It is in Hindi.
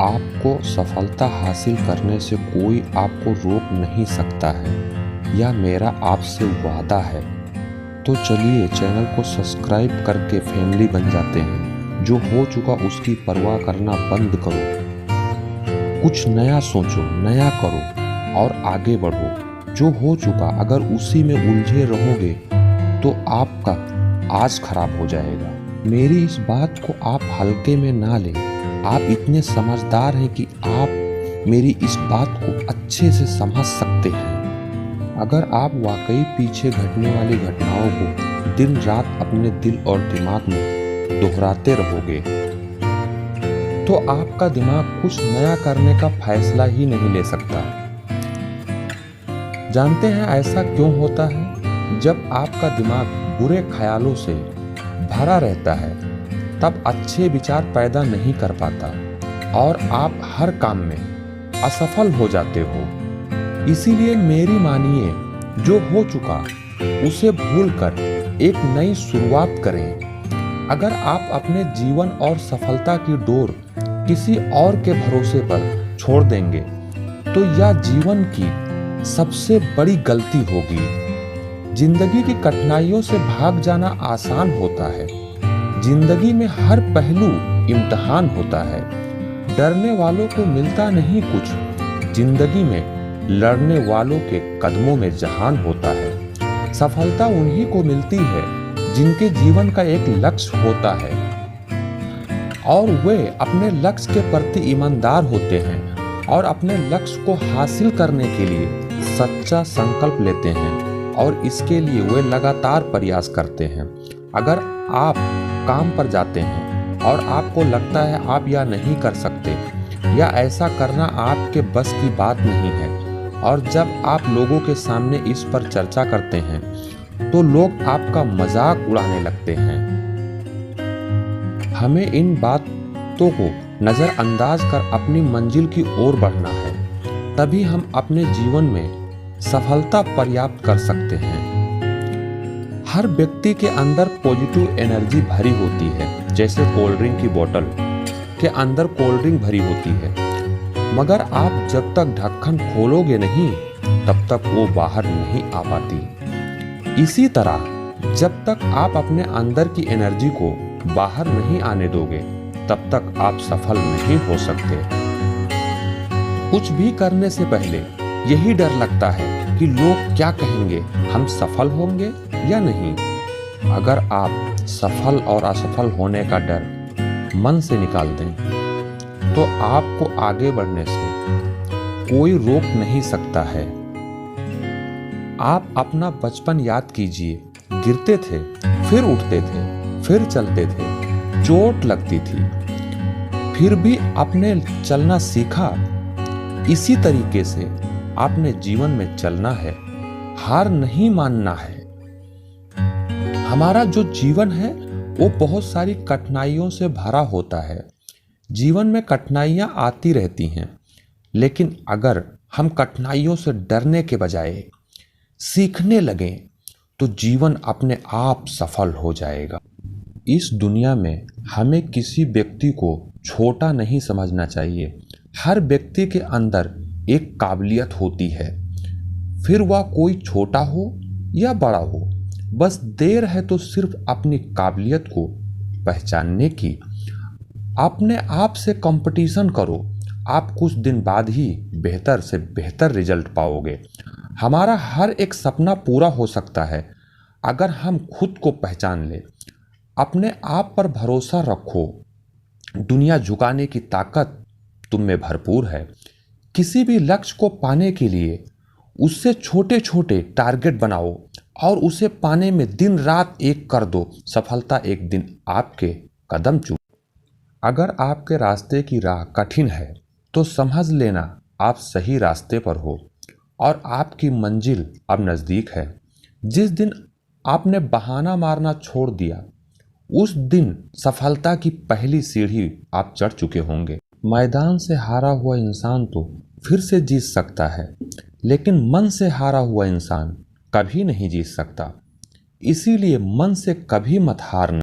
आपको सफलता हासिल करने से कोई आपको रोक नहीं सकता है, यह मेरा आपसे वादा है। तो चलिए चैनल को सब्सक्राइब करके फैमिली बन जाते हैं। जो हो चुका उसकी परवाह करना बंद करो, कुछ नया सोचो, नया करो और आगे बढ़ो। जो हो चुका अगर उसी में उलझे रहोगे तो आपका आज खराब हो जाएगा। मेरी इस बात को आप हल्के में ना लें। आप इतने समझदार हैं कि आप मेरी इस बात को अच्छे से समझ सकते हैं। अगर आप वाकई पीछे घटने वाली घटनाओं को दिन रात अपने दिल और दिमाग में दोहराते रहोगे तो आपका दिमाग कुछ नया करने का फैसला ही नहीं ले सकता। जानते हैं ऐसा क्यों होता है? जब आपका दिमाग बुरे ख्यालों से भरा रहता है तब अच्छे विचार पैदा नहीं कर पाता और आप हर काम में असफल हो जाते हो। इसीलिए मेरी मानिए, जो हो चुका उसे भूलकर एक नई शुरुआत करें। अगर आप अपने जीवन और सफलता की डोर किसी और के भरोसे पर छोड़ देंगे तो यह जीवन की सबसे बड़ी गलती होगी। जिंदगी की कठिनाइयों से भाग जाना आसान होता है। जिंदगी में हर पहलू इम्तिहान होता है। डरने वालों को मिलता नहीं कुछ, जिंदगी में लड़ने वालों के कदमों में जहान होता है। सफलता उन्हीं को मिलती है जिनके जीवन का एक लक्ष्य होता है और वे अपने लक्ष्य के प्रति ईमानदार होते हैं और अपने लक्ष्य को हासिल करने के लिए सच्चा संकल्प लेते हैं और इसके लिए वे लगातार प्रयास करते हैं। अगर आप काम पर जाते हैं और आपको लगता है आप यह नहीं कर सकते या ऐसा करना आपके बस की बात नहीं है और जब आप लोगों के सामने इस पर चर्चा करते हैं तो लोग आपका मजाक उड़ाने लगते हैं। हमें इन बातों को नज़रअंदाज कर अपनी मंजिल की ओर बढ़ना है, तभी हम अपने जीवन में सफलता प्राप्त कर सकते हैं। हर व्यक्ति के अंदर पॉजिटिव एनर्जी भरी होती है, जैसे कोल्ड ड्रिंक की बोतल के अंदर कोल्ड ड्रिंक भरी होती है, मगर आप जब तक ढक्कन खोलोगे नहीं तब तक वो बाहर नहीं आ पाती। इसी तरह जब तक आप अपने अंदर की एनर्जी को बाहर नहीं आने दोगे तब तक आप सफल नहीं हो सकते। कुछ भी करने से पहले यही डर लगता है कि लोग क्या कहेंगे, हम सफल होंगे या नहीं। अगर आप सफल और असफल होने का डर मन से निकाल दें तो आपको आगे बढ़ने से कोई रोक नहीं सकता है। आप अपना बचपन याद कीजिए। गिरते थे, फिर उठते थे, फिर चलते थे, चोट लगती थी, फिर भी आपने चलना सीखा। इसी तरीके से आपने जीवन में चलना है, हार नहीं मानना है। हमारा जो जीवन है वो बहुत सारी कठिनाइयों से भरा होता है। जीवन में कठिनाइयां आती रहती हैं, लेकिन अगर हम कठिनाइयों से डरने के बजाय सीखने लगें तो जीवन अपने आप सफल हो जाएगा। इस दुनिया में हमें किसी व्यक्ति को छोटा नहीं समझना चाहिए। हर व्यक्ति के अंदर एक काबिलियत होती है, फिर वह कोई छोटा हो या बड़ा हो, बस देर है तो सिर्फ अपनी काबिलियत को पहचानने की। अपने आप से कंपटीशन करो, आप कुछ दिन बाद ही बेहतर से बेहतर रिजल्ट पाओगे। हमारा हर एक सपना पूरा हो सकता है अगर हम खुद को पहचान लें। अपने आप पर भरोसा रखो, दुनिया झुकाने की ताकत तुम में भरपूर है। किसी भी लक्ष्य को पाने के लिए उससे छोटे छोटे टारगेट बनाओ और उसे पाने में दिन रात एक कर दो। सफलता एक दिन आपके कदम चूम। अगर आपके रास्ते की राह कठिन है तो समझ लेना आप सही रास्ते पर हो और आपकी मंजिल अब नज़दीक है। जिस दिन आपने बहाना मारना छोड़ दिया उस दिन सफलता की पहली सीढ़ी आप चढ़ चुके होंगे। मैदान से हारा हुआ इंसान तो फिर से जीत सकता है, लेकिन मन से हारा हुआ इंसान कभी नहीं जीत सकता। इसीलिए मन से कभी मत हारना।